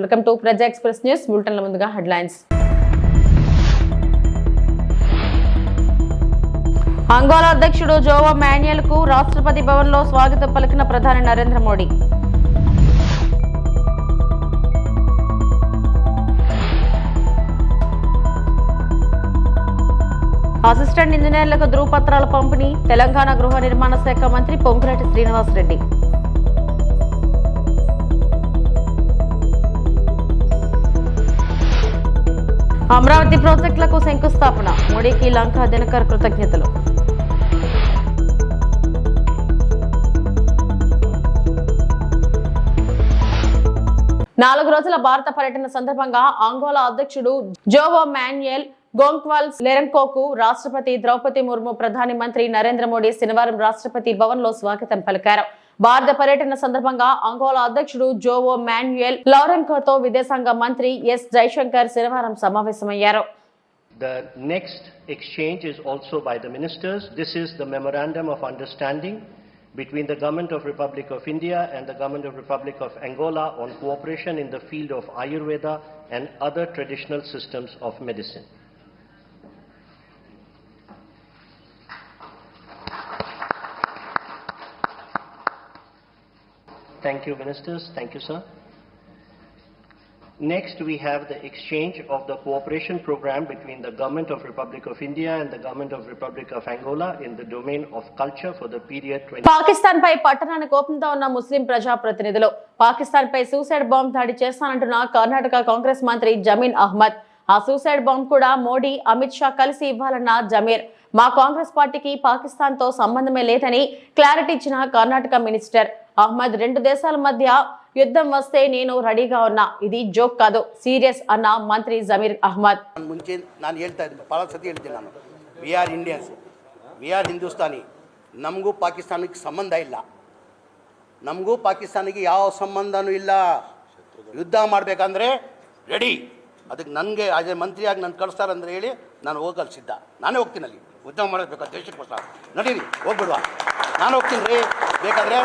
Welcome to ప్రజా express news బులెటిన్ల ముందుగా headlines. Angola అధ్యక్షుడు జోవో మాన్యుయల్ కు రాష్ట్రపతి భవన్ లో స్వాగతం పలికిన ప్రధాని నరేంద్ర మోడీ. అసిస్టెంట్ ఇంజనీర్లకు ధృవపత్రాల పంపిణీ తెలంగాణ గృహ నిర్మాణ శాఖ మంత్రి పొంగులేటి శ్రీనివాసరెడ్డి. అమరావతి ప్రాజెక్టులకు శంకుస్థాపన మోడీకి లంకా దినకర్ కృతజ్ఞతలు. నాలుగు రోజుల భారత పర్యటన సందర్భంగా అంగోలా అధ్యక్షుడు జోవో మాన్యుయల్ గోంక్వాల్స్ లెరెంకోకు రాష్ట్రపతి ద్రౌపది ముర్ము ప్రధాని మంత్రి నరేంద్ర మోడీ శనివారం రాష్ట్రపతి భవన్ లో స్వాగతం పలికారు. భారత పర్యటన సందర్భంగా అంగోలా అధ్యక్షుడు జోవో మాన్యుయల్ లౌరెన్కోతో విదేశాంగ మంత్రి ఎస్ జైశంకర్ శనివారం సమావేశమయ్యారు. The next exchange is also by the ministers. This is the memorandum of understanding between the Government of Republic of India and the Government of Republic of Angola on cooperation in the field of Ayurveda and other traditional systems of medicine. Thank you, ministers. Thank you, sir. Next, we have the exchange of the cooperation program between the Government of Republic of India and the Government of Republic of Angola in the domain of culture for the period 20. Pakistan పై పట్టణానికి కోపంతో ఉన్న ముస్లిం ప్రజాప్రతినిధులు పాకిస్తాన్ పై suicide bomb దాడి చేస్తానంటున్న కర్ణాటక కాంగ్రెస్ మంత్రి జమీర్ అహ్మద్. ఆ suicide bomb కూడా మోడీ అమిత్ షా కలిసి ఇవ్వాలన్న జమీర్. మా కాంగ్రెస్ పార్టీకి పాకిస్తాన్ తో సంబంధమే లేదని క్లారిటీ ఇచ్చిన కర్ణాటక మినిస్టర్ అహ్మద్. రెండు దేశాల మధ్య యుద్ధం వస్తే నేను రెడీగా ఉన్నా, ఇది జోక్ కాదు, సీరియస్ అన్న మంత్రి జమీర్ అహ్మద్. ಮುಂಚೆ ನಾನು ಹೇಳ್ತಾ ಇದ್ದೆ, ಭಾಳ ಸತಿ ಹೇಳ್ತೀನಿ ನಾನು, we are Indians, we are Hindustani. ನಮಗೂ ಪಾಕಿಸ್ತಾನಕ್ಕೆ ಸಂಬಂಧ ಇಲ್ಲ, ನಮಗೂ ಪಾಕಿಸ್ತಾನಿಗೆ ಯಾವ ಸಂಬಂಧನೂ ಇಲ್ಲ. ಯುದ್ಧ ಮಾಡಬೇಕಂದ್ರೆ ರೆಡಿ. ಅದಕ್ಕೆ ನನಗೆ ಅದೇ ಮಂತ್ರಿಯಾಗಿ ನಾನು ಕಳಿಸ್ತಾರಂದ್ರೆ ಹೇಳಿ ನಾನು ಹೋಗಲು ಸಿದ್ಧ. ನಾನೇ ಹೋಗ್ತೀನಿ ಅಲ್ಲಿ ಯುದ್ಧ ಮಾಡಬೇಕು ದೇಶಕ್ಕೋಸ್ಕರ. ನಡೀರಿ ಹೋಗ್ಬಿಡುವ, ನಾನು ಹೋಗ್ತೀನಿ ರೀ. ಬೇಕಾದರೆ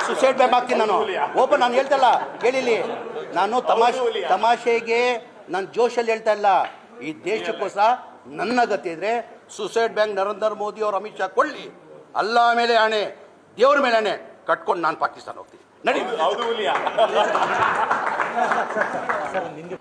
ಸುಸೈಡ್ ಬ್ಯಾಗ್ ಹಾಕ್ತೀನಿ ನಾನು. ಓಪನ್ ನಾನು ಹೇಳ್ತಲ್ಲ ಕೇಳಿಲಿ, ನಾನು ತಮಾಷೆಗೆ ನಾನು ಜೋಶಲ್ಲಿ ಹೇಳ್ತಾ ಇಲ್ಲ. ಈ ದೇಶಕ್ಕೋಸ್ಕರ ನನ್ನ ಗತಿ ಇದ್ರೆ ಸುಸೈಡ್ ಬ್ಯಾಂಕ್ ನರೇಂದ್ರ ಮೋದಿ ಅವರು ಅಮಿತ್ ಶಾ ಕೊಳ್ಳಿ, ಅಲ್ಲ ಮೇಲೆ ಆಣೆ, ದೇವ್ರ ಮೇಲೆ ಆಣೆ ಕಟ್ಕೊಂಡು ನಾನು ಪಾಕಿಸ್ತಾನ ಹೋಗ್ತೀನಿ.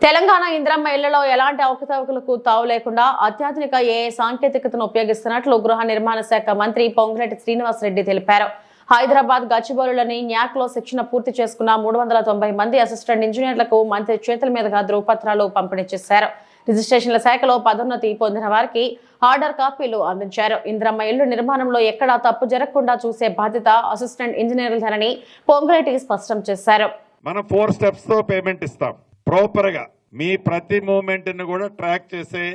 తెలంగాణ ఇంద్రమ్మ ఇళ్లలో ఎలాంటి అవకతవకలకు తావు లేకుండా అత్యాధునిక ఏఐ సాంకేతికతను ఉపయోగిస్తున్నట్లు గృహ నిర్మాణ శాఖ మంత్రి పొంగులేటి శ్రీనివాసరెడ్డి తెలిపారు. హైదరాబాద్ గచ్చిబౌలిలోని న్యాక్ లో శిక్షణ పూర్తి చేసుకున్న 390 మంది అసిస్టెంట్ ఇంజనీర్లకు మంత్రి చేతుల మీదుగా ధృవపత్రాలు పంపిణీ చేశారు. రిజిస్ట్రేషన్ల శాఖలో పదోన్నతి పొందిన వారికి ఆర్డర్ కాపీలు అందించారు. ఇంద్రమ్మ ఇళ్ల నిర్మాణంలో ఎక్కడా తప్పు జరగకుండా చూసే బాధ్యత అసిస్టెంట్ ఇంజనీర్లదని పొంగులేటి స్పష్టం చేశారు. మనం 4 steps తో పేమెంట్ ఇస్తాం. ప్రాపర్ గా మీ ప్రతి మూమెంట్ ని కూడా ట్రాక్ చేసే,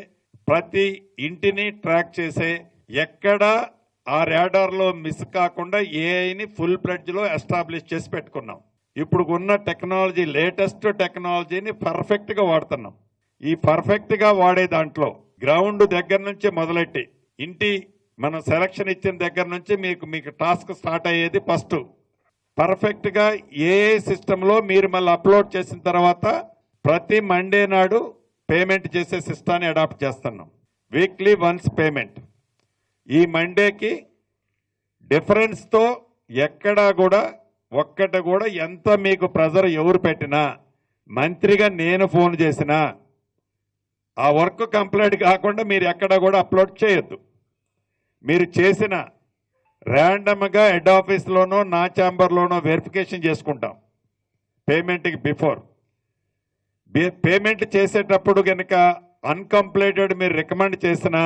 ప్రతి ఇంటిని ట్రాక్ చేసే, ఎక్కడ ఆ రాడార్ లో మిస్ కాకుండా ఏఐని ఫుల్ ఫ్లెడ్జ్ లో ఎస్టాబ్లిష్ చేసి పెట్టుకున్నాం. ఇప్పుడు ఉన్న టెక్నాలజీ, లేటెస్ట్ టెక్నాలజీని పర్ఫెక్ట్ గా వాడుతున్నాం. ఈ పర్ఫెక్ట్ గా వాడే దాంట్లో గ్రౌండ్ దగ్గర నుంచి మొదలెట్టి ఇంటి మనం సెలక్షన్ ఇచ్చిన దగ్గర నుంచి మీకు టాస్క్ స్టార్ట్ అయ్యేది ఫస్ట్ పర్ఫెక్ట్ గా ఏఐ సిస్టమ్ లో మీరు మళ్ళీ అప్లోడ్ చేసిన తర్వాత ప్రతి మండే నాడు పేమెంట్ చేసే సిస్టాన్ని అడాప్ట్ చేస్తున్నాం. Weekly once payment. ఈ మండేకి డిఫరెన్స్తో ఎక్కడా కూడా ఒక్కటి కూడా ఎంత మీకు ప్రెజర్ ఎవరు పెట్టినా, మంత్రిగా నేను ఫోన్ చేసినా ఆ వర్క్ కంప్లీట్ కాకుండా మీరు ఎక్కడ కూడా అప్లోడ్ చేయొద్దు. మీరు చేసిన ర్యాండమ్గా హెడ్ ఆఫీస్లోనో నా ఛాంబర్లోనో వెరిఫికేషన్ చేసుకుంటాం. పేమెంట్కి బిఫోర్ పేమెంట్ చేసేటప్పుడు కనుక అన్కంప్లీటెడ్ మీరు రికమెండ్ చేసినా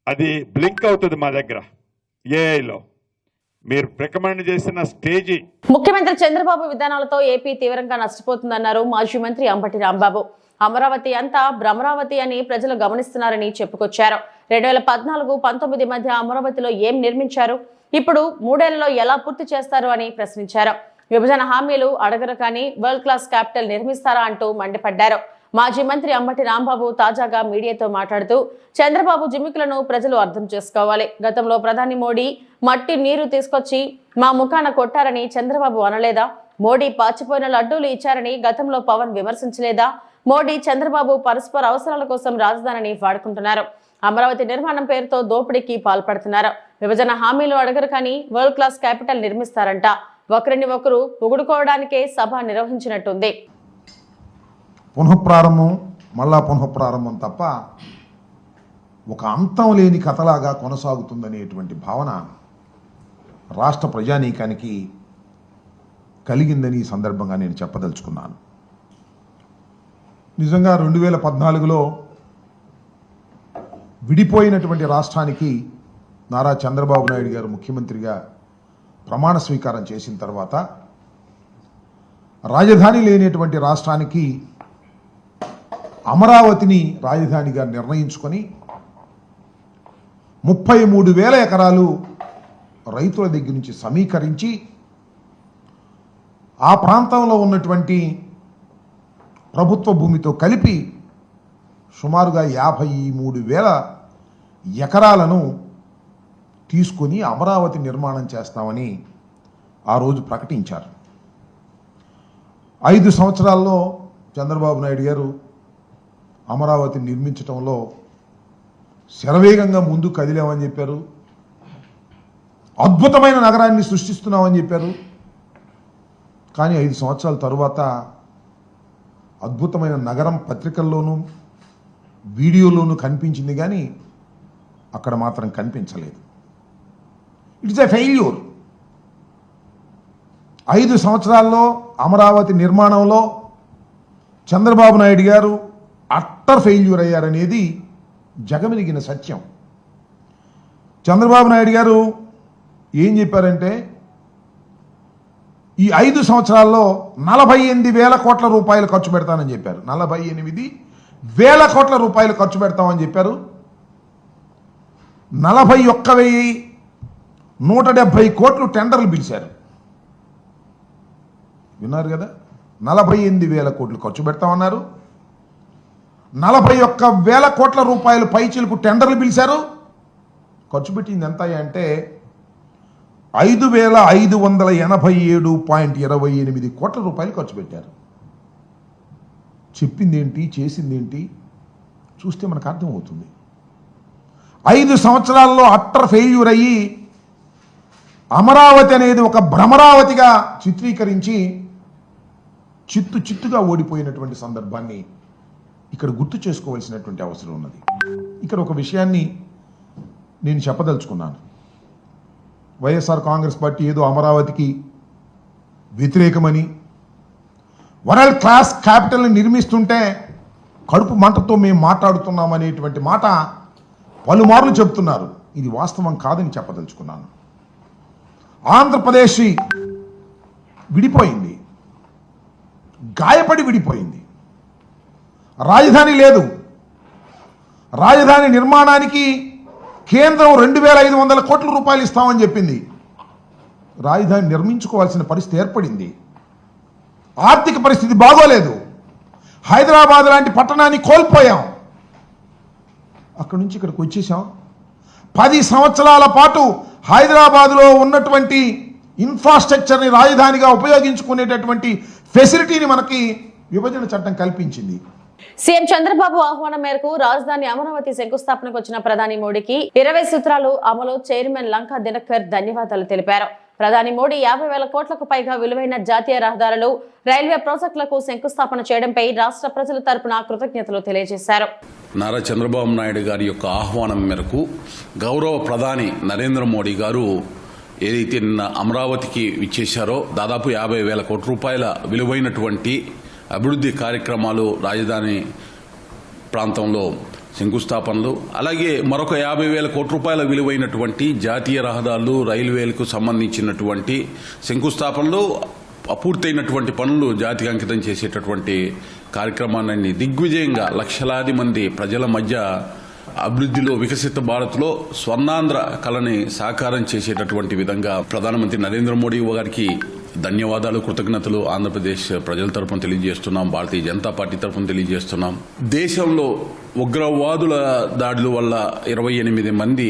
అది బ్లింక్ అవుతుంది మా దగ్గర ఏఐలో. మీరు రికమెండ్ చేసిన స్టేజీ. ముఖ్యమంత్రి చంద్రబాబు విధానాలతో ఏపీ తీవ్రంగా నష్టపోతుందన్నారు మాజీ మంత్రి అంబటి రాంబాబు. అమరావతి అంతా భ్రమరావతి అని ప్రజలు గమనిస్తున్నారని చెప్పుకొచ్చారు. 2014-19 మధ్య అమరావతిలో ఏం నిర్మించారు, ఇప్పుడు 3 ఏళ్లలో ఎలా పూర్తి చేస్తారు అని ప్రశ్నించారు. విభజన హామీలు అడగరు కానీ వరల్డ్ క్లాస్ క్యాపిటల్ నిర్మిస్తారా అంటూ మండిపడ్డారు. మాజీ మంత్రి అంబటి రాంబాబు తాజాగా మీడియాతో మాట్లాడుతూ చంద్రబాబు జిమ్మికులను ప్రజలు అర్థం చేసుకోవాలి. గతంలో ప్రధాని మోడీ మట్టి నీరు తీసుకొచ్చి మా ముఖాన కొట్టారని చంద్రబాబు అనలేదా? మోడీ పాచిపోయిన లడ్డూలు ఇచ్చారని గతంలో పవన్ విమర్శించలేదా? మోడీ చంద్రబాబు పరస్పర అవసరాల కోసం రాజధానిని వాడుకుంటున్నారు. అమరావతి నిర్మాణం పేరుతో దోపిడీకి పాల్పడుతున్నారు. విభజన హామీలు అడగరు కానీ వరల్డ్ క్లాస్ క్యాపిటల్ నిర్మిస్తారంట. ఒకరిని ఒకరు పొగుడుకోవడానికే సభ నిర్వహించినట్టుంది. పునఃప్రారంభం మళ్ళా పునఃప్రారంభం తప్ప ఒక అంతం లేని కథలాగా కొనసాగుతుందనేటువంటి భావన రాష్ట్ర ప్రజానీకానికి కలిగిందని ఈ సందర్భంగా నేను చెప్పదలుచుకున్నాను. నిజంగా 2014లో విడిపోయినటువంటి రాష్ట్రానికి నారా చంద్రబాబు నాయుడు గారు ముఖ్యమంత్రిగా ప్రమాణ స్వీకారం చేసిన తర్వాత రాజధాని లేనటువంటి రాష్ట్రానికి అమరావతిని రాజధానిగా నిర్ణయించుకొని 33,000 ఎకరాలు రైతుల దగ్గర నుంచి సమీకరించి ఆ ప్రాంతంలో ఉన్నటువంటి ప్రభుత్వ భూమితో కలిపి సుమారుగా 53,000 ఎకరాలను తీసుకొని అమరావతి నిర్మాణం చేస్తామని ఆ రోజు ప్రకటించారు. 5 సంవత్సరాల్లో చంద్రబాబు నాయుడు గారు అమరావతి నిర్మించడంలో శరవేగంగా ముందు కదిలామని చెప్పారు. అద్భుతమైన నగరాన్ని సృష్టిస్తున్నామని చెప్పారు. కానీ 5 సంవత్సరాల తరువాత అద్భుతమైన నగరం పత్రికల్లోనూ వీడియోలోనూ కనిపించింది కానీ అక్కడ మాత్రం కనిపించలేదు. It's a failure. 5 సంవత్సరాల్లో అమరావతి నిర్మాణంలో చంద్రబాబు నాయుడు గారు అట్టర్ ఫెయిల్యూర్ అయ్యారనేది జగమెరిగిన సత్యం. చంద్రబాబు నాయుడు గారు ఏం చెప్పారంటే ఈ 5 సంవత్సరాల్లో 48,000 కోట్ల రూపాయలు ఖర్చు పెడతానని చెప్పారు. 48,000 కోట్ల రూపాయలు ఖర్చు పెడతామని చెప్పారు. 41,170 కోట్లు టెండర్లు పిలిచారు. విన్నారు కదా, 48,000 కోట్లు ఖర్చు పెడతామన్నారు. 41,000 కోట్ల రూపాయలు పైచిలకు టెండర్లు పిలిచారు. ఖర్చు పెట్టింది ఎంత అంటే 5,587.28 కోట్ల రూపాయలు ఖర్చు పెట్టారు. చెప్పిందేంటి చేసిందేంటి చూస్తే మనకు అర్థమవుతుంది. 5 సంవత్సరాల్లో అట్టర్ ఫెయిల్యూర్ అయ్యి అమరావతి అనేది ఒక భ్రమరావతిగా చిత్రీకరించి చిత్తుగా ఓడిపోయినటువంటి సందర్భాన్ని ఇక్కడ గుర్తు చేసుకోవాల్సినటువంటి అవసరం ఉన్నది. ఇక్కడ ఒక విషయాన్ని నేను చెప్పదలుచుకున్నాను. వైఎస్ఆర్ కాంగ్రెస్ పార్టీ ఏదో అమరావతికి వ్యతిరేకమని వరల్డ్ క్లాస్ క్యాపిటల్ని నిర్మిస్తుంటే కడుపు మంటతో మేము మాట్లాడుతున్నామనేటువంటి మాట పలుమార్లు చెప్తున్నారు. ఇది వాస్తవం కాదని చెప్పదలుచుకున్నాను. ఆంధ్రప్రదేశ్ విడిపోయింది, గాయపడి విడిపోయింది. రాజధాని లేదు. రాజధాని నిర్మాణానికి కేంద్రం 2,500 కోట్ల రూపాయలు ఇస్తామని చెప్పింది. రాజధాని నిర్మించుకోవాల్సిన పరిస్థితి ఏర్పడింది. ఆర్థిక పరిస్థితి బాగోలేదు. హైదరాబాద్ లాంటి పట్టణాన్ని కోల్పోయాం. అక్కడి నుంచి ఇక్కడికి వచ్చేసాం. 10 సంవత్సరాల పాటు హైదరాబాద్లో ఉన్నటువంటి ఇన్ఫ్రాస్ట్రక్చర్ని రాజధానిగా ఉపయోగించుకునేటటువంటి ఫెసిలిటీని మనకి విభజన చట్టం కల్పించింది. సీఎం చంద్రబాబు ఆహ్వానం మేరకు రాజధాని అమరావతి శంకుస్థాపనకు వచ్చిన ప్రధాని మోడీకి 20 సూత్రాలు అమలు చైర్మన్ లంకా దినకర్ ధన్యవాదాలు తెలిపారు. ప్రధాని మోడీ 50,000 కోట్లకు పైగా విలువైన జాతీయ రహదారులు, రైల్వే ప్రాజెక్టులకు శంకుస్థాపన చేయడంపై రాష్ట్ర ప్రజల తరపున కృతజ్ఞతలు తెలియజేశారు. నారా చంద్రబాబు నాయుడు గారి యొక్క ఆహ్వానం మేరకు గౌరవ ప్రధాని నరేంద్ర మోడీ గారు ఏదైతే నిన్న అమరావతికి విచ్చేశారో దాదాపు 50,000 కోట్ల రూపాయల విలువైనటువంటి అభివృద్ధి కార్యక్రమాలు, రాజధాని ప్రాంతంలో శంకుస్థాపనలు, అలాగే మరొక 50,000 కోట్ల రూపాయల విలువైనటువంటి జాతీయ రహదారులు, రైల్వేలకు సంబంధించినటువంటి శంకుస్థాపనలు, అపూర్తయినటువంటి పనులు జాతికి అంకితం చేసేటటువంటి కార్యక్రమాన్ని దిగ్విజయంగా లక్షలాది మంది ప్రజల మధ్య అభివృద్ధిలో వికసిత భారత్లో స్వర్ణాంధ్ర కళని సాకారం చేసేటటువంటి విధంగా ప్రధానమంత్రి నరేంద్ర మోడీ గారికి ధన్యవాదాలు, కృతజ్ఞతలు ఆంధ్రప్రదేశ్ ప్రజల తరఫున తెలియజేస్తున్నాం, భారతీయ జనతా పార్టీ తరఫున తెలియజేస్తున్నాం. దేశంలో ఉగ్రవాదుల దాడుల వల్ల 28 మంది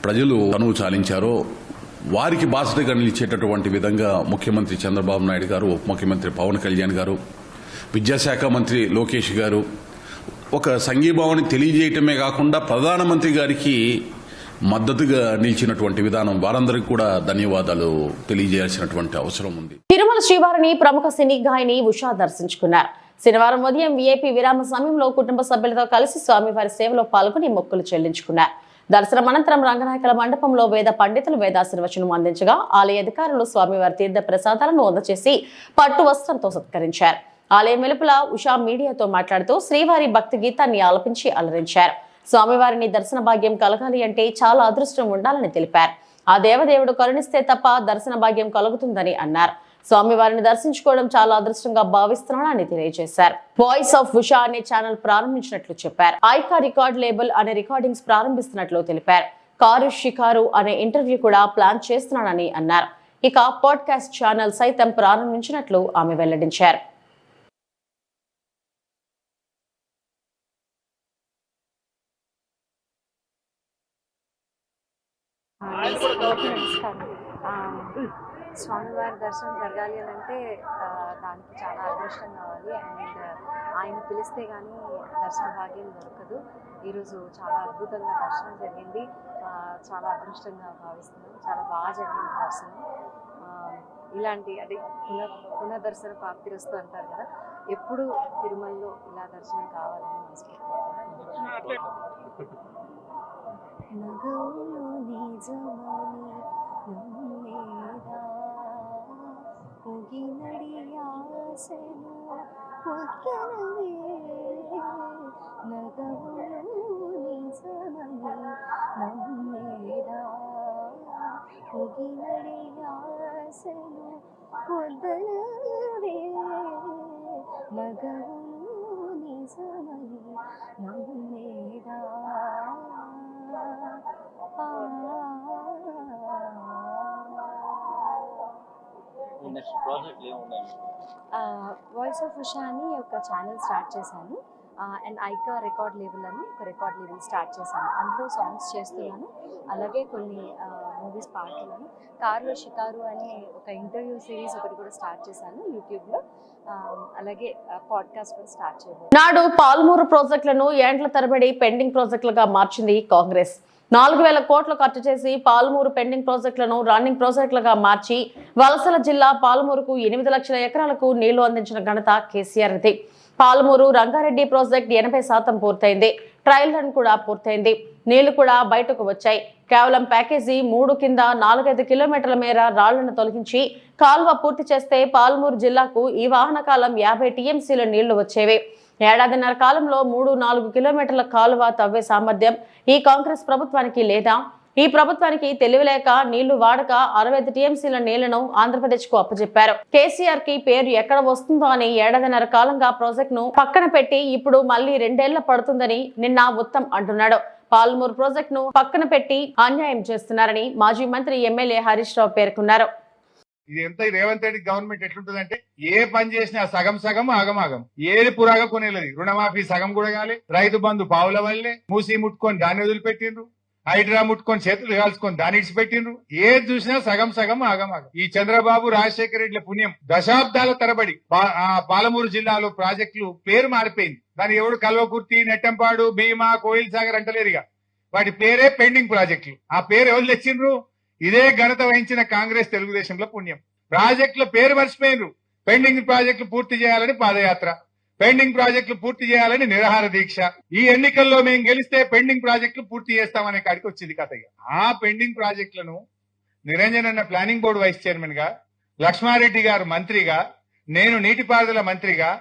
ప్రజలు తనువు చాలించారో వారికి బాసటగా నిలిచేటటువంటి విధంగా ముఖ్యమంత్రి చంద్రబాబు నాయుడు గారు, ఉప ముఖ్యమంత్రి పవన్ కళ్యాణ్ గారు, విద్యాశాఖ మంత్రి లోకేష్ గారు ఒక సంఘీభావాన్ని తెలియజేయటమే కాకుండా ప్రధానమంత్రి గారికి మద్దతుగా నిలిచినటువంటి విధానం, వారందరికీ కూడా ధన్యవాదాలు తెలియజేయాల్సినటువంటి అవసరం ఉంది. తిరుమల శ్రీవారిని ప్రముఖ సినీ గాయని ఉషా దర్శించుకున్నారు. శనివారం ఉదయం వీఐపీ విరామ సమయంలో కుటుంబ సభ్యులతో కలిసి స్వామివారి సేవలో పాల్గొని మొక్కులు చెల్లించుకున్నారు. దర్శనం అనంతరం రంగనాయకుల మండపంలో వేద పండితులు వేదాశీర్వచనం అందించగా ఆలయ అధికారులు స్వామివారి తీర్థ ప్రసాదాలను అందజేసి పట్టు వస్త్రంతో సత్కరించారు. ఆలయం వెలుపల ఉషా మీడియాతో మాట్లాడుతూ శ్రీవారి భక్తి గీతాన్ని ఆలపించి అలరించారు. స్వామివారిని దర్శన భాగ్యం కలగాలి అంటే చాలా అదృష్టం ఉండాలని తెలిపారు. ఆ దేవదేవుడు కరుణిస్తే తప్ప దర్శన భాగ్యం కలుగుతుందని అన్నారు. స్వామివారిని దర్శించుకోవడం చాలా అదృష్టంగా భావిస్తున్నానని తెలియజేశారు. వాయిస్ ఆఫ్ ఉషా అనే ఛానల్ ప్రారంభించినట్లు చెప్పారు. ఐకా రికార్డ్ లేబుల్ అనే రికార్డింగ్స్ ప్రారంభిస్తున్నట్లు తెలిపారు. కారు షికారు అనే ఇంటర్వ్యూ కూడా ప్లాన్ చేస్తున్నానని అన్నారు. ఇక పాడ్కాస్ట్ ఛానల్ సైతం ప్రారంభించినట్లు ఆమె వెల్లడించారు. నమస్కారం. స్వామివారి దర్శనం జరగాలి అని అంటే దానికి చాలా అదృష్టం కావాలి. అండ్ ఆయన పిలిస్తే కానీ దర్శన భాగ్యం దొరకదు. ఈరోజు చాలా అద్భుతంగా దర్శనం జరిగింది. చాలా అదృష్టంగా భావిస్తున్నాం. చాలా బాగా జరిగింది దర్శనం. ఇలాంటి అంటే పునర్దర్శన ప్రాప్తిరస్తు అంటారు కదా, ఎప్పుడు తిరుమలలో ఇలా దర్శనం కావాలని మనస్ఫూర్తిగా. నగవులు నిజమని నమ్మేదా పొగినడి ఆశను పొద్దనవే. నగవులు నిజమని నమ్మేదా పొగినడి ఆశను పొద్దనవే. నగవులు నిజమని నమ్మేదా. వాయిస్ ఆఫ్ ఉషా అని ఒక ఛానల్ స్టార్ట్ చేశాను. అండ్ ఐకా రికార్డ్ లేబుల్ అని ఒక రికార్డ్ లేబుల్ స్టార్ట్ చేశాను. అందులో సాంగ్స్ చేస్తున్నాను. అలాగే కొన్ని మూవీస్ పాటలను. కారులో షికారు అనే ఒక ఇంటర్వ్యూ సిరీస్ ఒకటి కూడా స్టార్ట్ చేశాను యూట్యూబ్లో. అలాగే పాడ్కాస్ట్ కూడా స్టార్ట్ చేయబోతున్నాను. నాడు పాల్మూరు ప్రాజెక్టులను ఏండ్ల తరబడి పెండింగ్ ప్రాజెక్టులుగా మార్చింది కాంగ్రెస్. 4,000 కోట్లు ఖర్చు చేసి పాల్మూరు పెండింగ్ ప్రాజెక్టులను రన్నింగ్ ప్రాజెక్టులుగా మార్చి వలసల జిల్లా పాల్మూరుకు 8 లక్షల ఎకరాలకు నీళ్లు అందించిన ఘనత కేసీఆర్ది. పాల్మూరు రంగారెడ్డి ప్రాజెక్టు 80% పూర్తయింది. ట్రయల్ రన్ కూడా పూర్తయింది. నీళ్లు కూడా బయటకు వచ్చాయి. కేవలం ప్యాకేజీ 3 కింద 4-5 కిలోమీటర్ల మేర రాళ్లను తొలగించి కాల్వ పూర్తి చేస్తే పాల్మూరు జిల్లాకు ఈ వాహన కాలం 50 టీఎంసీల నీళ్లు వచ్చేవి. ఏడాదిన్నర కాలంలో 3-4 కిలోమీటర్ల కాలువ తవ్వే సామర్థ్యం ఈ కాంగ్రెస్ ప్రభుత్వానికి లేదా? ఈ ప్రభుత్వానికి తెలివిలేక నీళ్లు వాడక 65 టీఎంసీల నీళ్లను ఆంధ్రప్రదేశ్ కు అప్పచెప్పారు. కేసీఆర్ కి పేరు ఎక్కడ వస్తుందో అని ఏడాదిన్నర కాలంగా ప్రాజెక్ట్ ను పక్కన పెట్టి ఇప్పుడు మళ్లీ 2 ఏళ్ల పడుతుందని నిన్న ఉత్తమ్ అంటున్నాడు. పాల్మూరు ప్రాజెక్ట్ ను పక్కన పెట్టి అన్యాయం చేస్తున్నారని మాజీ మంత్రి ఎమ్మెల్యే హరీష్ రావు పేర్కొన్నారు. ఇది ఎంత రేవంత్ రెడ్డి గవర్నమెంట్ ఎట్లుంటుందంటే ఏ పని చేసినా సగం సగం ఆగమాగం. ఏది పురాగా కొనేలేదు. రుణమాఫీ సగం కూడా కాలే. రైతు బంధు పావుల వల్లే. మూసి ముట్టుకొని దాన్ని వదిలిపెట్టిండ్రు. హైడ్రా ముట్టుకొని చేతులు కాల్చుకొని దాన్ని ఇడిచిపెట్టిండ్రు. ఏది చూసినా సగం సగం ఆగమాగం. ఈ చంద్రబాబు రాజశేఖర రెడ్డి పుణ్యం దశాబ్దాల తరబడి పాలమూరు జిల్లాలో ప్రాజెక్టులు పేరు మారిపోయింది. దాని ఎవడు కల్వకుర్తి, నెట్టంపాడు, భీమా, కోయిల్ సాగర్ అంటలేరుగా. వాటి పేరే పెండింగ్ ప్రాజెక్టులు. ఆ పేరు ఎవరు తెచ్చిండ్రు? ఇదే ఘనత వహించిన కాంగ్రెస్ తెలుగుదేశంలో పుణ్యం. ప్రాజెక్టుల పేరు మర్చిపోయినరు. పెండింగ్ ప్రాజెక్టులు పూర్తి చేయాలని పాదయాత్ర, పెండింగ్ ప్రాజెక్టులు పూర్తి చేయాలని నిరాహార దీక్ష. ఈ ఎన్నికల్లో మేము గెలిస్తే పెండింగ్ ప్రాజెక్టులు పూర్తి చేస్తామనే కాడికి వచ్చింది కథ. ఆ పెండింగ్ ప్రాజెక్టులను నిరంజన్ అన్న ప్లానింగ్ బోర్డు వైస్ చైర్మన్ గా, లక్ష్మారెడ్డి గారు మంత్రిగా, నేను నీటిపారుదల మంత్రిగా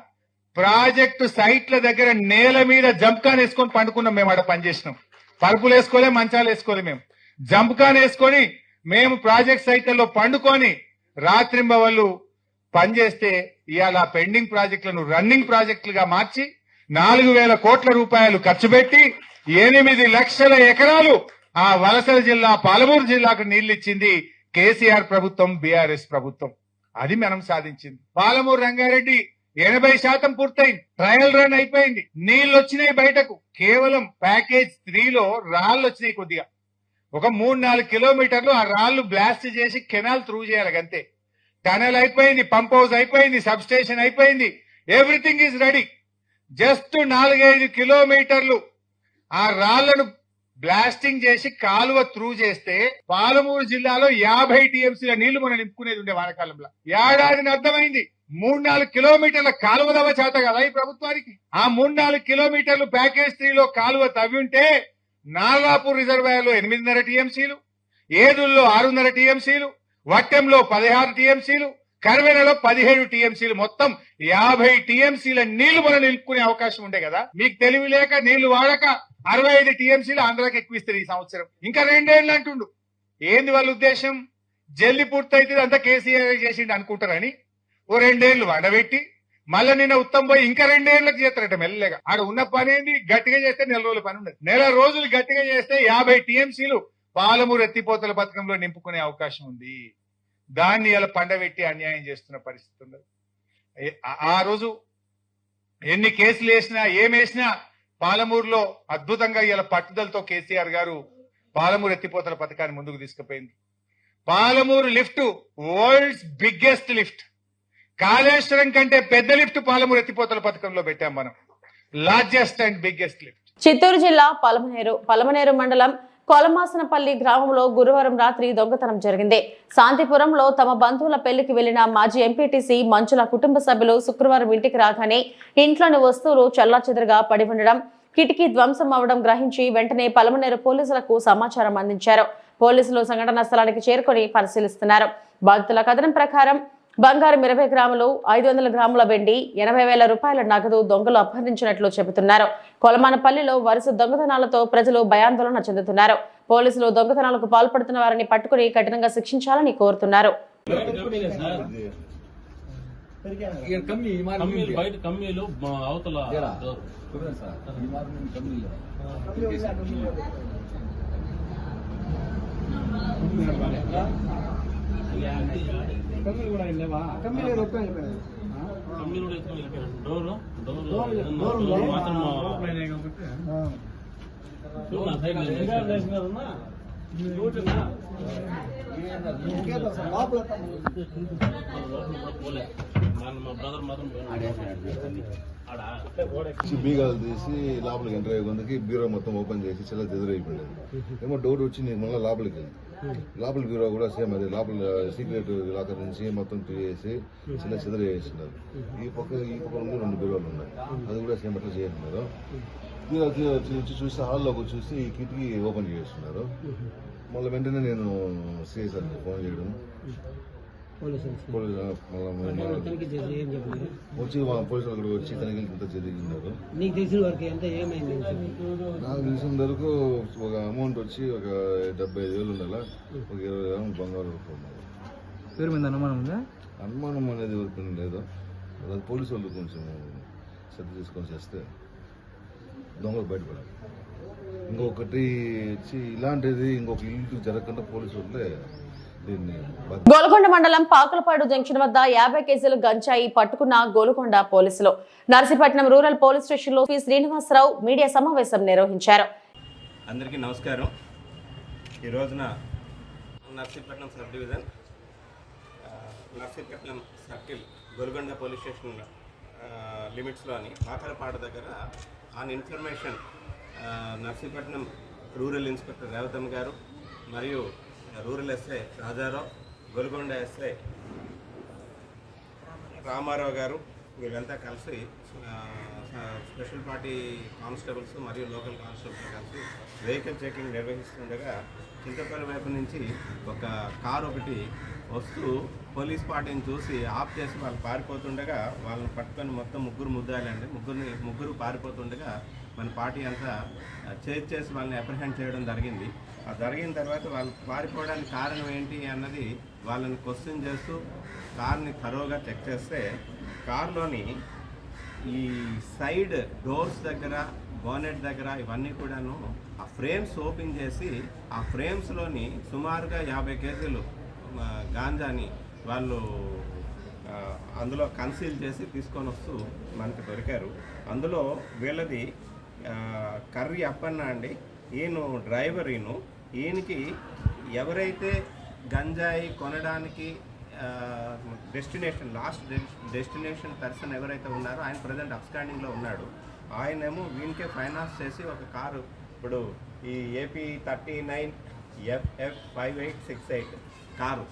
ప్రాజెక్టు సైట్ల దగ్గర నేల మీద జంప్కాన్ వేసుకొని పండుకున్నాం. మేము ఆడ పనిచేసినాం. పరుపులు వేసుకోలే, మంచాలు వేసుకోలే. మేము జంప్కాన్ వేసుకొని మేము ప్రాజెక్ట్ సైట్లలో పండుకొని రాత్రింబవళ్ళు పనిచేస్తే ఇవాళ పెండింగ్ ప్రాజెక్టులను రన్నింగ్ ప్రాజెక్టులుగా మార్చి 4,000 కోట్ల రూపాయలు ఖర్చు పెట్టి 8 లక్షల ఎకరాలు ఆ వలసల జిల్లా పాలమూరు జిల్లాకు నీళ్లు ఇచ్చింది కేసీఆర్ ప్రభుత్వం, బీఆర్ఎస్ ప్రభుత్వం. అది మనం సాధించింది. పాలమూరు రంగారెడ్డి 80% పూర్తయింది. ట్రయల్ రన్ అయిపోయింది. నీళ్లు వచ్చినాయి బయటకు. కేవలం ప్యాకేజ్ 3లో రాళ్ళు వచ్చినాయి కొద్దిగా. ఒక 3-4 కిలోమీటర్లు ఆ రాళ్లు బ్లాస్ట్ చేసి కెనాల్ త్రూ చేయాలి అంతే. టనల్ అయిపోయింది, పంప్ హౌస్ అయిపోయింది, సబ్ స్టేషన్ అయిపోయింది, ఎవ్రీథింగ్ ఈజ్ రెడీ. జస్ట్ 4-5 కిలోమీటర్లు ఆ రాళ్లను బ్లాస్టింగ్ చేసి కాలువ త్రూ చేస్తే పాలమూరు జిల్లాలో 50 టీఎంసీల నీళ్లు మనం నింపుకునేది ఉండే వానాకాలంలో. ఏడాదిని అర్థమైంది 3-4 కిలోమీటర్ల కాలువ తవ్వ చేత కదా ఈ ప్రభుత్వానికి. ఆ 3-4 కిలోమీటర్లు ప్యాకేజ్ 3లో కాలువ తవ్వి ఉంటే నార్లాపూర్ రిజర్వాయర్లో 8.5 టీఎంసీలు, ఏదుల్లో 6.5 టీఎంసీలు, వట్టెంలో 16 టీఎంసీలు, కర్వెనలో 17 టీఎంసీలు, మొత్తం 50 టీఎంసీల నీళ్లు మనం నిలుపుకునే అవకాశం ఉండే కదా. మీకు తెలివి లేక నీళ్లు వాడక 65 టీఎంసీలు ఆంధ్రాకి ఎక్కువిస్తారు ఈ సంవత్సరం. ఇంకా 2 ఏళ్ళు అంటుండు. ఏంది వాళ్ళ ఉద్దేశం? జల్లి పూర్తయితే అంతా కేసీఆర్ చేసిండు అనుకుంటారని ఓ 2 ఏళ్ళు వడబెట్టి మళ్ళీ నిన్న ఉత్తమ్ పోయి ఇంకా 2 ఏళ్లకు చేస్తారట మెల్లగా. ఆడ ఉన్న పని ఏంది? గట్టిగా చేస్తే 4 రోజుల పని ఉండదు. 1 రోజులు గట్టిగా చేస్తే 50 టీఎంసీలు పాలమూరు ఎత్తిపోతల పథకంలో నింపుకునే అవకాశం ఉంది. దాన్ని ఇలా పండబెట్టి అన్యాయం చేస్తున్న పరిస్థితి ఉంది. ఆ రోజు ఎన్ని కేసులు వేసినా ఏమేసినా పాలమూరులో అద్భుతంగా ఇలా పట్టుదలతో కేసీఆర్ గారు పాలమూరు ఎత్తిపోతల పథకాన్ని ముందుకు తీసుకుపోయింది. Palamuru lift world's biggest lift. Kaleshwaram కంటే పెద్ద లిఫ్ట్ పాలమూరు ఎత్తిపోతల పథకంలో పెట్టాం మనం. Largest and biggest lift. Chittoor జిల్లా పలమనేరు మండలం కొలమాసనపల్లి గ్రామంలో గురువారం రాత్రి దొంగతనం జరిగింది. శాంతిపురంలో తమ బంధువుల పెళ్లికి వెళ్లిన మాజీ ఎంపీటీసీ మంచుల కుటుంబ సభ్యులు శుక్రవారం ఇంటికి రాగానే ఇంట్లోని వస్తువులు చెల్లాచెదురుగా పడి ఉండడం, కిటికీ ధ్వంసం అవడం గ్రహించి వెంటనే పలమనేరు పోలీసులకు సమాచారం అందించారు. పోలీసులు సంఘటనా స్థలానికి చేరుకొని పరిశీలిస్తున్నారు. బాధితుల కథనం ప్రకారం బంగారం 20 గ్రాములు, 500 గ్రాముల వెండి, 80,000 రూపాయల నగదు దొంగలు అపహరించినట్లు చెబుతున్నారు. కొలమానపల్లిలో వరుస దొంగతనాలతో ప్రజలు భయాందోళన చెందుతున్నారు. పోలీసులు దొంగతనాలకు పాల్పడుతున్న వారిని పట్టుకుని కఠినంగా శిక్షించాలని కోరుతున్నారు. బీగాలు తీసి లోపలికి ఎంటర్ అయ్యే కొందకి బ్యూరో మొత్తం ఓపెన్ చేసి చాలా చెదురైపోయింది. ఏమో డౌట్ వచ్చి నేను మళ్ళీ లోపలికి వెళ్ళి లోపల బ్యూరో కూడా సేమ్ అదే లోపల సీక్రెట్ లాకర్ నుంచి మొత్తం తీసేసి చిన్న చెదర వేస్తున్నారు. ఈ పక్క 2 బ్యూరోలు ఉన్నాయి, అది కూడా సేమ్ అట్లా చేస్తున్నారు. వచ్చి చూసి హాల్లోకి చూసి ఈ కిటికీ ఓపెన్ చేస్తున్నారు. మళ్ళీ వెంటనే నేను సిఎస్ఆర్కి ఫోన్ చేయడం, వచ్చి పోలీసులు అక్కడ వచ్చి తనకి జరిగినారు. నీకు తెలిసిన వరకు ఎంత ఏమైంది? నాకు తెలిసిన వరకు ఒక అమౌంట్ వచ్చి ఒక 75,000 ఉండాలా, ఒక 20 గ్రాములు బంగారు పేరు మీద అనుమానం ఉందా? అనుమానం అనేది ఎవరికి లేదు. అది పోలీసు వాళ్ళు కొంచెం శ్రద్ధ తీసుకొని చేస్తే దొంగలు బయటపడాలి. ఇంకొకటి వచ్చి ఇలాంటిది ఇంకొక ఇల్లు జరగకుండా పోలీసు వాళ్ళే గోల్కొండ మండలం పాకులపాడు జంక్షన్ వద్ద 50 కేజీలు గంజాయి పట్టుకున్న గోల్కొండ పోలీసులు. నర్సీపట్నం రూరల్ పోలీస్ స్టేషన్ లో శ్రీనివాసరావు మీడియా సమావేశం నిర్వహించారు. అందరికీ నమస్కారం. ఈ రోజున Narsipatnam sub division Narsipatnam circle Golconda police station లిమిట్స్లోని పాకులపాడు దగ్గర on information Narsipatnam rural inspector Revathamma గారు మరియు rural SI Rajarao, Golconda SI Ramarao గారు వీళ్ళంతా కలిసి స్పెషల్ పార్టీ కానిస్టేబుల్స్ మరియు లోకల్ కానిస్టేబుల్స్ కలిసి వెహికల్ చెకింగ్ నిర్వహిస్తుండగా చింతపల్లి వైపు నుంచి ఒక కారు ఒకటి వస్తూ పోలీస్ పార్టీని చూసి ఆఫ్ చేసి వాళ్ళు పారిపోతుండగా వాళ్ళని పట్టుకొని మొత్తం ముద్దాలండి. ముగ్గురు పారిపోతుండగా మన పార్టీ అంతా చేసి వాళ్ళని అప్రిహెండ్ చేయడం జరిగింది. ఆ జరిగిన తర్వాత వాళ్ళు పారిపోవడానికి కారణం ఏంటి అన్నది వాళ్ళని క్వశ్చన్ చేస్తూ కార్ని థరోగా చెక్ చేస్తే కార్లోని ఈ సైడ్ డోర్స్ దగ్గర, బోనెట్ దగ్గర ఇవన్నీ కూడాను ఆ ఫ్రేమ్స్ ఓపెన్ చేసి ఆ ఫ్రేమ్స్లోని సుమారుగా 50 కేజీలు గాంజాని వాళ్ళు అందులో కన్సీల్ చేసి తీసుకొని వస్తూ మనకు దొరికారు. అందులో వీళ్ళది కర్రీ అప్పన్న అండి, ఈయన డ్రైవర్, ఈయనకి ఎవరైతే గంజాయి కొనడానికి డెస్టినేషన్ పర్సన్ ఎవరైతే ఉన్నారో ఆయన ప్రజెంట్ అబ్స్టాండింగ్లో ఉన్నాడు. ఆయనేమో వీనికే ఫైనాన్స్ చేసి ఒక కారు, ఇప్పుడు ఈ AP 39 FF 5868 car,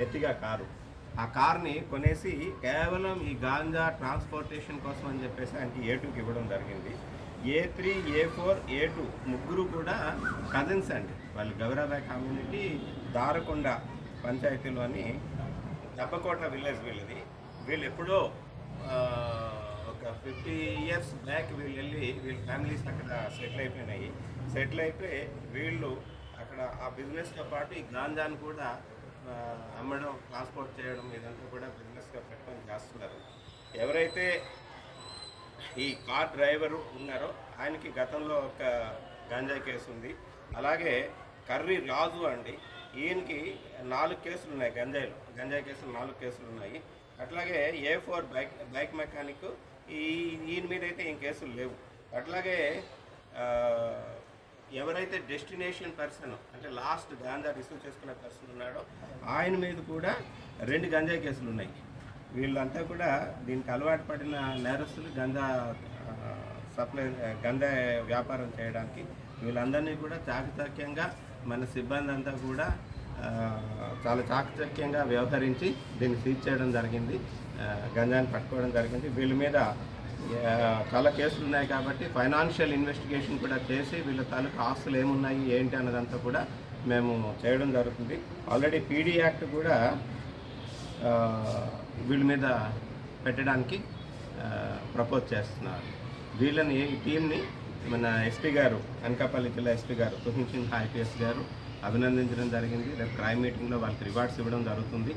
Ertiga car, ఆ కార్ని కొనేసి కేవలం ఈ గాంజా ట్రాన్స్పోర్టేషన్ కోసం అని చెప్పేసి ఆయనకి A2కి ఇవ్వడం జరిగింది. A3, A4, A2 ముగ్గురు కూడా కజిన్స్ అండి. వాళ్ళు గౌరాబాయ్ కమ్యూనిటీ దారకొండ పంచాయతీలోని దబ్బకోట విలేజ్ వీళ్ళది. వీళ్ళు ఎప్పుడో ఒక 50 years బ్యాక్ వీళ్ళ ఫ్యామిలీస్ అక్కడ సెటిల్ అయిపోయి వీళ్ళు అక్కడ ఆ బిజినెస్తో పాటు ఈ గాంజాను కూడా అమ్మడం, ట్రాన్స్పోర్ట్ చేయడం ఇదంతా కూడా బిజినెస్గా పెట్టుకొని చేస్తున్నారు. ఎవరైతే ఈ కార్ డ్రైవరు ఉన్నారో ఆయనకి గతంలో ఒక గంజాయి కేసు ఉంది. అలాగే కర్రీ రాజు అండి, ఈయనకి 4 కేసులు ఉన్నాయి, గంజాయి కేసులు 4 కేసులు ఉన్నాయి. అట్లాగే A4 బైక్ మెకానిక్, ఈయన మీద అయితే ఏం కేసులు లేవు. అట్లాగే ఎవరైతే డెస్టినేషన్ పర్సన్ అంటే లాస్ట్ గాంజా రిసీవ్ చేసుకునే పర్సన్ ఉన్నాడో ఆయన మీద కూడా 2 గంజాయి కేసులు ఉన్నాయి. వీళ్ళంతా కూడా దీనికి అలవాటు పడిన నేరస్తులు, గంజా వ్యాపారం చేయడానికి. వీళ్ళందరినీ కూడా చాకచక్యంగా మన సిబ్బంది అంతా కూడా చాలా చాకచక్యంగా వ్యవహరించి దీన్ని సీజ్ చేయడం జరిగింది, గంజాని పట్టుకోవడం జరిగింది. వీళ్ళ మీద చాలా కేసులు ఉన్నాయి కాబట్టి ఫైనాన్షియల్ ఇన్వెస్టిగేషన్ కూడా చేసి వీళ్ళ తాలూకు ఆస్తులు ఏమున్నాయి ఏంటి అన్నదంతా కూడా మేము చేయడం జరుగుతుంది. ఆల్రెడీ PD యాక్ట్ కూడా వీళ్ళ మీద పెట్టడానికి ప్రపోజ్ చేస్తున్నారు. వీళ్ళని ఈ టీంని మన ఎస్పీ గారు, అనకాపల్లి జిల్లా ఎస్పీ గారు తుహిన్ సింగ్ IPS గారు అభినందించడం జరిగింది. రేపు క్రైమ్ మీటింగ్లో వాళ్ళకి రివార్డ్స్ ఇవ్వడం జరుగుతుంది.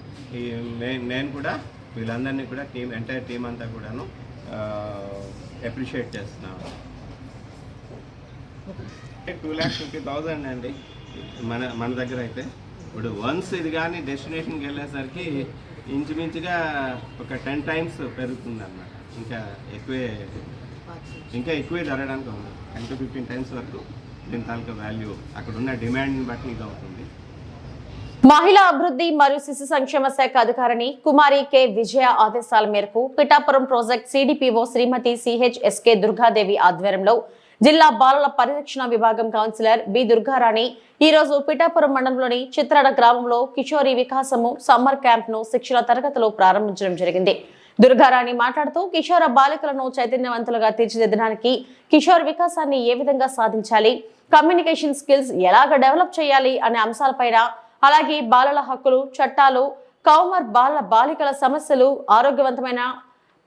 నేను కూడా వీళ్ళందరినీ కూడా ఎంటైర్ టీం అంతా కూడాను అప్రిషియేట్ చేస్తున్నాను. 2,50,000 అండి మన దగ్గర అయితే. ఇప్పుడు వన్స్ ఇది కానీ డెస్టినేషన్కి వెళ్ళేసరికి ఇంచుమించుగా ఒక 10 times పెరుగుతుంది అన్నమాట. ఇంకా ఎక్కువే జరగడానికి ఉంది. 10 to 15 times వరకు దీని తాలూకా వాల్యూ అక్కడ ఉన్న డిమాండ్ని బట్టి ఇది అవుతుంది. మహిళా అభివృద్ధి మరియు శిశు సంక్షేమ శాఖ అధికారిని కుమారి K. విజయ ఆదేశాల మేరకు పిఠాపురం ప్రాజెక్ట్ CDPO శ్రీమతి CHSK దుర్గాదేవి ఆధ్వర్యంలో జిల్లా బాలల పరిరక్షణ విభాగం కౌన్సిలర్ B. దుర్గారాణి ఈ రోజు పిఠాపురం మండలంలోని చిత్రాడ గ్రామంలో కిషోరి వికాసము సమ్మర్ క్యాంప్ ను శిక్షణ తరగతులు ప్రారంభించడం జరిగింది. దుర్గారాణి మాట్లాడుతూ కిషోర బాలికలను చైతన్యవంతులుగా తీర్చిదిద్దడానికి కిషోర్ వికాసాన్ని ఏ విధంగా సాధించాలి, కమ్యూనికేషన్ స్కిల్స్ ఎలాగ డెవలప్ చేయాలి అనే అంశాలపైన, అలాగే బాలల హక్కులు, చట్టాలు, కౌమర్ బాలికల సమస్యలు, ఆరోగ్యవంతమైన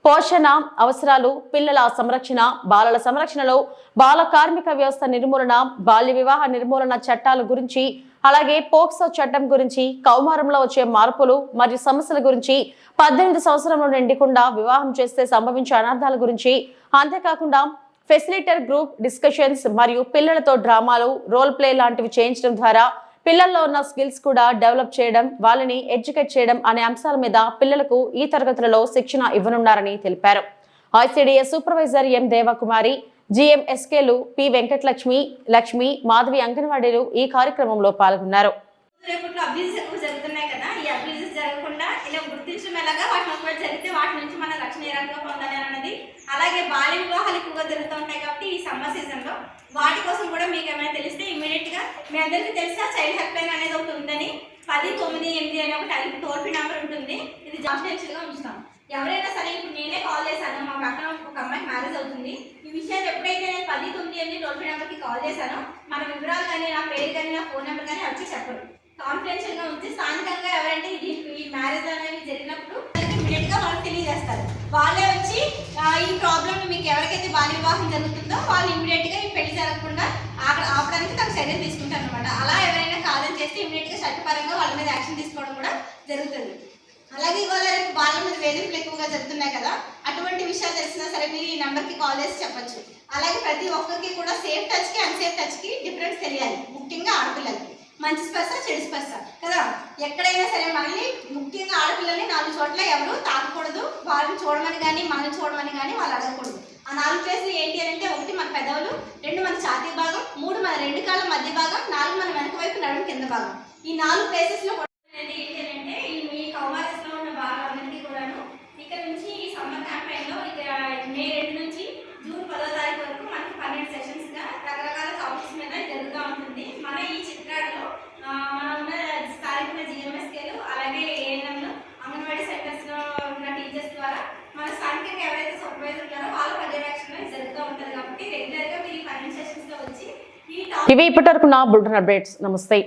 పోషణ అవసరాలు, పిల్లల సంరక్షణ, బాలల సంరక్షణలో బాల కార్మిక వ్యవస్థ నిర్మూలన, బాల్య వివాహ నిర్మూలన చట్టాల గురించి, అలాగే పోక్సో చట్టం గురించి, కౌమారంలో వచ్చే మార్పులు మరియు సమస్యల గురించి, 18 సంవత్సరంలో నిండకుండా వివాహం చేస్తే సంభవించే అనర్థాల గురించి, అంతేకాకుండా ఫెసిలిటర్ గ్రూప్ డిస్కషన్స్ మరియు పిల్లలతో డ్రామాలు, రోల్ ప్లే లాంటివి చేయించడం ద్వారా పిల్లల్లో ఉన్న స్కిల్స్ కూడా డెవలప్ చేయడం, వాళ్ళని ఎడ్యుకేట్ చేయడం అనే అంశాల మీద పిల్లలకు ఈ తరగతులలో శిక్షణ ఇవ్వనున్నారని తెలిపారు. ICDS supervisor M. దేవకుమారి, GMSKలు P. వెంకటలక్ష్మి, లక్ష్మి, మాధవి అంగన్వాడీలు ఈ కార్యక్రమంలో పాల్గొన్నారు. రేపట్లో అబ్యూజెస్ ఎక్కువ జరుగుతున్నాయి కదా, ఈ అబ్యూజెస్ జరగకుండా ఇలా గుర్తించడం ఎలాగా, వాటిని ఒకవేళ జరిగితే వాటి నుంచి మనం రక్షణ ఏ రకంగా పొందాలి అన్నది, అలాగే బాల్య వివాహాలు ఎక్కువగా జరుగుతూ ఉంటాయి కాబట్టి ఈ సమ్మర్ సీజన్లో వాటి కోసం కూడా మీకు ఏమైనా తెలిస్తే ఇమీడియట్గా మీ అందరికీ తెలిసిన చైల్డ్ హెల్ప్ లైన్ అనేది ఒకటి ఉందని 1098 అనే ఒక టోల్ ఫ్రీ నెంబర్ ఉంటుంది. ఇది కాన్ఫిడెన్షియల్గా ఉంచుతాం. ఎవరైనా సరే, ఇప్పుడు నేనే కాల్ చేశాను, మా పక్కన ఒక అమ్మాయికి మ్యారేజ్ అవుతుంది, ఈ విషయాలు ఎప్పుడైతే నేను 1098 టోల్ ఫ్రీ నెంబర్కి కాల్ చేశానో మన వివరాలు కానీ, నా పేరు కానీ, నా ఫోన్ నెంబర్ కానీ వచ్చి చెప్పరు. కాన్ఫిడెన్షియల్గా ఉంచి స్థానికంగా ఎవరంటే ఈ మ్యారేజ్ అనేది జరిగినప్పుడు ఇమీడియట్గా వాళ్ళకి తెలియజేస్తారు. వాళ్ళే వచ్చి ఈ ప్రాబ్లమ్ మీకు ఎవరికైతే బాల్య వివాహం జరుగుతుందో వాళ్ళు ఇమీడియట్గా ఈ పెళ్లి జరగకుండా ఆపడానికి తమ చర్యలు తీసుకుంటారు అనమాట. అలా ఎవరైనా కాదని చేస్తే ఇమీడియట్గా చట్టపరంగా వాళ్ళ మీద యాక్షన్ తీసుకోవడం కూడా జరుగుతుంది. అలాగే ఇవాళ రేపు బాలల మీద వేధింపులు ఎక్కువగా జరుగుతున్నాయి కదా, అటువంటి విషయాలు తెలిసినా సరే మీరు ఈ నెంబర్కి కాల్ చేసి చెప్పచ్చు. అలాగే ప్రతి ఒక్కరికి కూడా సేఫ్ టచ్కి అన్సేఫ్ టచ్కి డిఫరెన్స్ తెలియాలి, ముఖ్యంగా ఆడపిల్లలకి. మంచి స్పర్శ, చెడు స్పర్శ కదా, ఎక్కడైనా సరే మనల్ని, ముఖ్యంగా ఆడపిల్లల్ని 4 చోట్ల ఎవరు తాకకూడదు. వాళ్ళని చూడమని కానీ మనల్ని చూడమని కానీ వాళ్ళు అడగకూడదు. ఆ 4 ప్లేస్లు ఏంటి అని అంటే 1 మన పెదవులు, 2 మన ఛాతీ భాగం, 3 మన 2 కాళ్ళ మధ్య భాగం, 4 మన వెనక వైపు నడుము కింద భాగం. ఈ 4 ప్లేసెస్ లో ఏంటి అంటే ఈ కౌమారస్లో ఉన్న భాగాలన్నింటినీ కూడాను ఇక్కడ నుంచి ఈ సమ్మర్ క్యాంపెయిన్ లో మే 2 నుంచి జూన్ 10వ తారీఖు వరకు మనకి 12 సెషన్స్ గా రకరకాల టాపిక్స్ మీద జరుగుతూ ఉంటుంది. మన ఈ చిత్రాలలో మన ఉన్న స్థానిక జిఎంఎస్కేలు అలాగే ఏఎన్ఎంలు అంగన్వాడీ సెంటర్స్ లో ఉన్న టీచర్స్ ద్వారా మన స్థానికంగా ఎవరైతే సూపర్వైజర్ ఉన్నారో వాళ్ళ పర్యవేక్షణ జరుగుతూ ఉంటుంది. కాబట్టి రెగ్యులర్ గా మీరు ఈ 12 సెషన్స్ లో వచ్చి ఈ ఇవి ఇప్పటివరకు నా బులెటిన్ అప్డేట్స్. నమస్తే.